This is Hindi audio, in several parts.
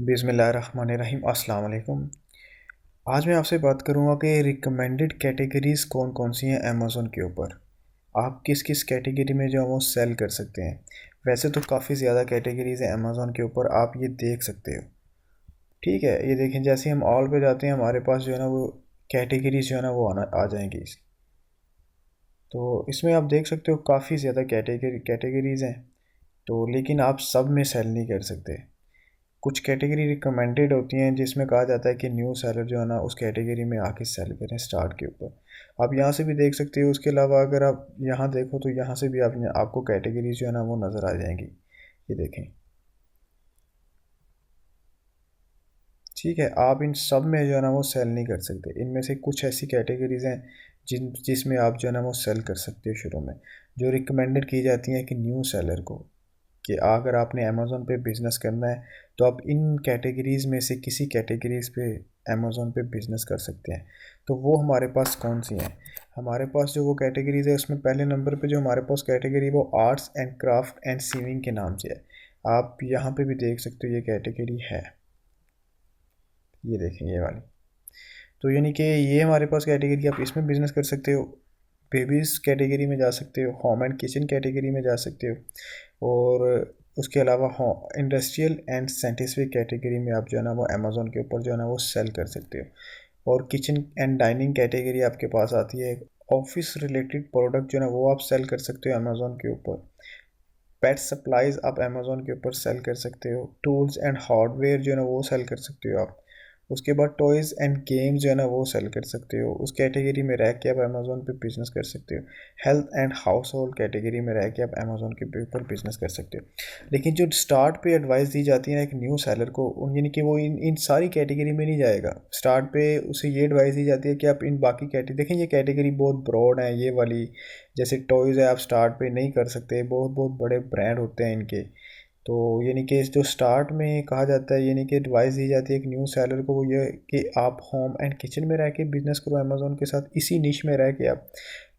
बिस्मिल्लाहिर्रहमानिर्रहीम अस्सलाम वालेकुम। आज मैं आपसे बात करूंगा कि रिकमेंडेड कैटेगरीज़ कौन कौन सी हैं अमेज़न के ऊपर। आप किस किस कैटेगरी में जो है वो सेल कर सकते हैं। वैसे तो काफ़ी ज़्यादा कैटेगरीज़ हैं अमेज़न के ऊपर, आप ये देख सकते हो। ठीक है, ये देखें, जैसे हम ऑल पे जाते हैं हमारे पास जो है ना वो कैटेगरीज़ जो है ना वो आना आ जाएंगी। तो इसमें आप देख सकते हो काफ़ी ज़्यादा कैटेगरीज़ हैं। तो लेकिन आप सब में सेल नहीं कर सकते। कुछ कैटेगरी रिकमेंडेड होती हैं जिसमें कहा जाता है कि न्यू सेलर जो है ना उस कैटेगरी में आके सेल करें स्टार्ट के ऊपर। आप यहाँ से भी देख सकते हो। उसके अलावा अगर आप यहाँ देखो तो यहाँ से भी आपको कैटेगरी जो है ना वो नज़र आ जाएंगी। ये देखें। ठीक है, आप इन सब में जो है ना वो सेल नहीं कर सकते। इनमें से कुछ ऐसी कैटेगरीज हैं जिसमें आप जो है ना वो सेल कर सकते हो शुरू में, जो रिकमेंडेड की जाती हैं कि न्यू सेलर को, कि अगर आपने अमेज़न पे बिज़नेस करना है तो आप इन कैटेगरीज़ में से किसी कैटेगरीज़ पे अमेज़न पे बिज़नेस कर सकते हैं। तो वो हमारे पास कौन सी हैं? हमारे पास जो वो कैटेगरीज़ है उसमें पहले नंबर पे जो हमारे पास कैटेगरी वो arts and craft and sewing के नाम से है। आप यहाँ पे भी देख सकते हो ये कैटेगरी है। ये देखें ये वाली। तो यानी कि ये हमारे पास कैटेगरी, आप इसमें बिज़नेस कर सकते हो। बेबीज़ कैटेगरी में जा सकते हो, होम एंड किचन कैटेगरी में जा सकते हो, और उसके अलावा इंडस्ट्रियल एंड साइंटिफिक कैटेगरी में आप जो है ना वो अमेज़न के ऊपर जो है ना वो सेल कर सकते हो। और किचन एंड डाइनिंग कैटेगरी आपके पास आती है। ऑफिस रिलेटेड प्रोडक्ट जो है ना वो आप सेल कर सकते हो अमेज़न के ऊपर। पेट सप्लाइज आप अमेज़न के ऊपर सेल कर सकते हो। टूल्स एंड हार्डवेयर जो है ना वो सेल कर सकते हो आप। उसके बाद टॉयज़ एंड गेम्स जो है ना वो सेल कर सकते हो। उस कैटेगरी में रह के आप अमेज़न पे बिज़नेस कर सकते हो। Health and house hold category में रह के आप अमेज़न के ऊपर बिज़नेस कर सकते हो। लेकिन जो स्टार्ट पे एडवाइस दी जाती है ना एक न्यू सेलर को, उन यानी कि वो इन सारी कैटेगरी में नहीं जाएगा। स्टार्ट पे उसे ये एडवाइस दी जाती है कि आप इन बाकी कैटेगरी देखें। ये कैटेगरी बहुत ब्रॉड है ये वाली। जैसे टॉयज़ है, आप स्टार्ट पे नहीं कर सकते, बहुत बहुत बड़े ब्रांड होते हैं इनके। तो यानी कि जो स्टार्ट में कहा जाता है, यानी कि एडवाइस दी जाती है एक न्यू सेलर को, वो ये कि आप होम एंड किचन में रह के बिज़नेस करो अमेज़न के साथ। इसी निश में रह के आप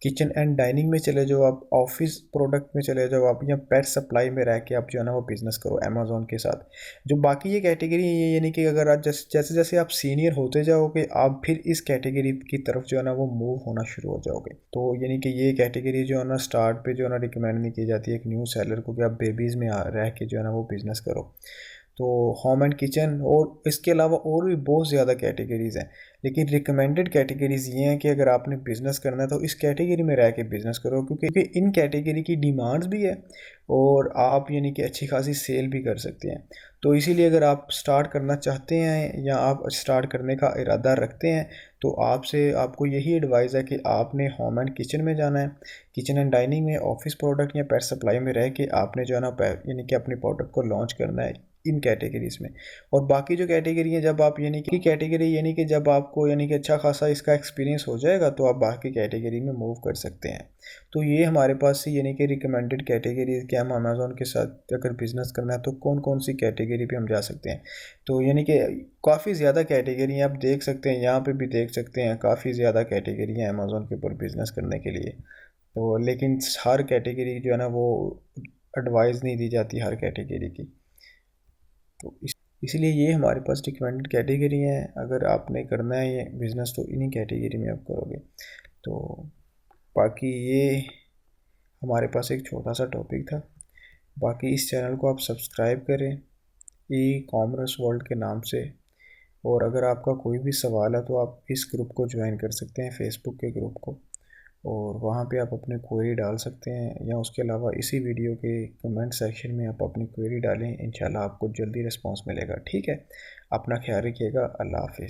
किचन एंड डाइनिंग में चले जाओ, आप ऑफिस प्रोडक्ट में चले जाओ, आप या पेट सप्लाई में रह के आप जो है ना वो बिज़नेस करो अमेज़न के साथ। जो बाकी ये कैटेगरी है, यानी कि अगर आप जैसे जैसे आप सीनियर होते जाओगे आप फिर इस कैटेगरी की तरफ जो है ना वो मूव होना शुरू हो जाओगे। तो यानी कि ये कैटेगरी जो है ना स्टार्ट पे जो है ना रिकमेंड नहीं की जाती है एक न्यू सेलर को कि आप बेबीज़ में रह के जो है ना वो बिज़नेस करो। तो होम एंड किचन और इसके अलावा और भी बहुत ज़्यादा कैटेगरीज़ हैं। लेकिन रिकमेंडेड कैटेगरीज़ ये हैं कि अगर आपने बिज़नेस करना है तो इस कैटेगरी में रह के बिज़नेस करो, क्योंकि इन कैटेगरी की डिमांड्स भी है और आप यानी कि अच्छी खासी सेल भी कर सकते हैं। तो इसीलिए अगर आप स्टार्ट करना चाहते हैं या आप स्टार्ट करने का इरादा रखते हैं तो आपको यही एडवाइस है कि आपने होम एंड किचन में जाना है। किचन एंड डाइनिंग में, ऑफिस प्रोडक्ट या पेट सप्लाई में रह के आपने जो है ना यानी कि अपनी प्रोडक्ट को लॉन्च करना है इन कैटेगरीज़ में। और बाकी जो कैटेगरी है, जब आप यानी कि कैटेगरी यानी कि जब आपको यानी कि अच्छा खासा इसका एक्सपीरियंस हो जाएगा तो आप बाकी कैटेगरी में मूव कर सकते हैं। तो ये हमारे पास से यानी कि रिकमेंडेड कैटेगरी कि हम अमेज़न के साथ अगर बिज़नेस करना है तो कौन कौन सी कैटेगरी पे हम जा सकते हैं। तो यानी कि काफ़ी ज़्यादा कैटेगरी हैं, आप देख सकते हैं, यहाँ पे भी देख सकते हैं, काफ़ी ज़्यादा कैटेगरी हैं अमेज़न के ऊपर बिज़नेस करने के लिए। तो लेकिन हर कैटेगरी जो है ना वो एडवाइस नहीं दी जाती हर कैटेगरी की। तो इसलिए ये हमारे पास रिकमेंडेड कैटेगरी हैं। अगर आपने करना है ये बिज़नेस तो इन्हीं कैटेगरी में आप करोगे। तो बाकी ये हमारे पास एक छोटा सा टॉपिक था। बाकी इस चैनल को आप सब्सक्राइब करें ई कॉमर्स वर्ल्ड के नाम से। और अगर आपका कोई भी सवाल है तो आप इस ग्रुप को ज्वाइन कर सकते हैं, फेसबुक के ग्रुप को, और वहाँ पे आप अपनी क्वेरी डाल सकते हैं, या उसके अलावा इसी वीडियो के कमेंट सेक्शन में आप अपनी क्वेरी डालें। इंशाल्लाह आपको जल्दी रिस्पांस मिलेगा। ठीक है, अपना ख्याल रखिएगा। अल्लाह हाफिज़।